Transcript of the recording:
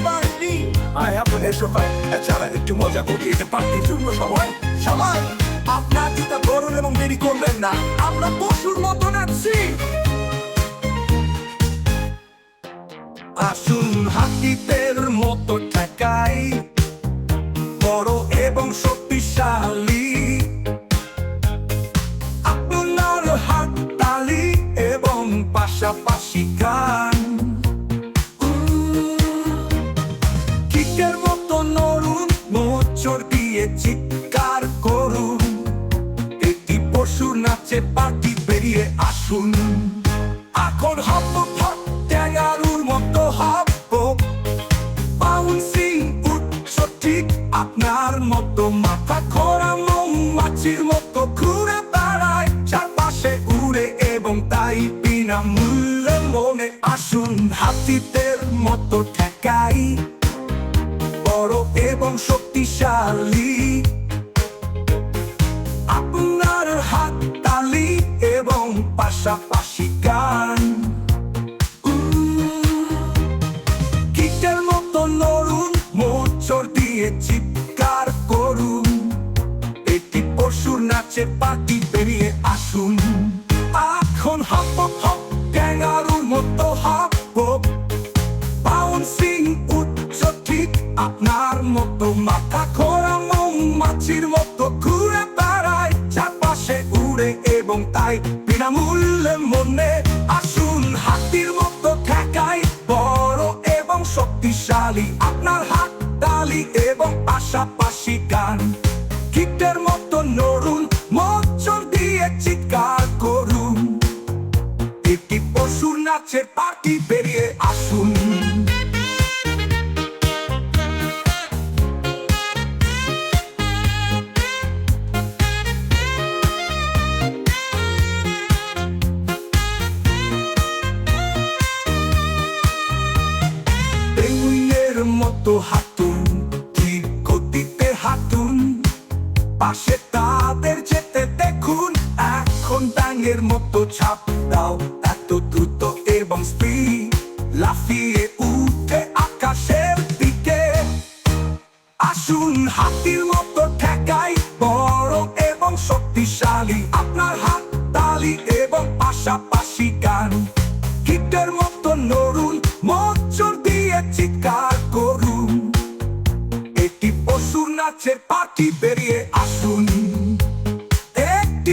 party আয় আপনাদের সবাই এছাড়া একটু মজা করি এটা পার্টির জন্য সবাই সবাই আপনার চিন্তা করুন এবং দেরি করবেন না আমরা পশুর মতো নাচছি আসুন হাতিদের মতো ঠেকাই বড় এবং শক্তিশালী আপনার হাত তালি এবং পাশাপাশি গান কিকের মতো নড়ুন মোচড় দিয়ে চিৎকার করুন একটি পশু নাচে পার্টি বেরিয়ে আসুন এখন হপ হপ ট্যাঙ্গারুর মতো হপ বাউন্সিং উচ্চ ঠিক আপনার মতো মাথা ঘোরা মৌমাছির মতো ঘুরে বেড়ায় চারপাশে উড়ে এবং তাই বিনামূল্যে মনে আসুন হাতিদের মতো ঠেকাই বড় এবং শক্তিশালী আপনার হাত তালি এবং পাশাপাশি গান কিকের মতো নড়ুন মোচড় দিয়ে চিৎকার করুন একটি পশুর নাচে পার্টি বেরিয়ে আসুন এখন হপ হপ ট্যাঙ্গারুর মতো হপ বাউন্সিং উচ্চ ঠিক আপনার মতো মাথা ঘোরা মৌমাছির মতো ঘুরে বেড়ায় চারপাশে উড়ে এবং তাই বিনামূল্যে মনে আসুন হাতির মতো ঠেকাই বড় এবং শক্তিশালী আপনার হাত তালি এবং পাশাপাশি গান কিকের মতো নড়ুন মোচড় দিয়ে চিৎকার করুন একটি পশুর নাচের পার্টি বেরিয়ে আসুন পেঙ্গুইনের মতো হাঁটুন ধীর গতিতে হাঁটুন পাশে তাদের যেতে দেখুন এখন ব্যাঙের মতো ছাপ দাও এত দ্রুত এবং স্পিড লাফিয়ে উঠে আকাশের দিকে আসুন হাতির মতো ঠেকাই বড় এবং শক্তিশালী আপনার হাত তালি এবং পাশাপাশি গান কিকের মতো নড়ুন মোচড় দিয়ে চিৎকার করুন একটি পশুর নাচের পার্টি বেরিয়ে আসুন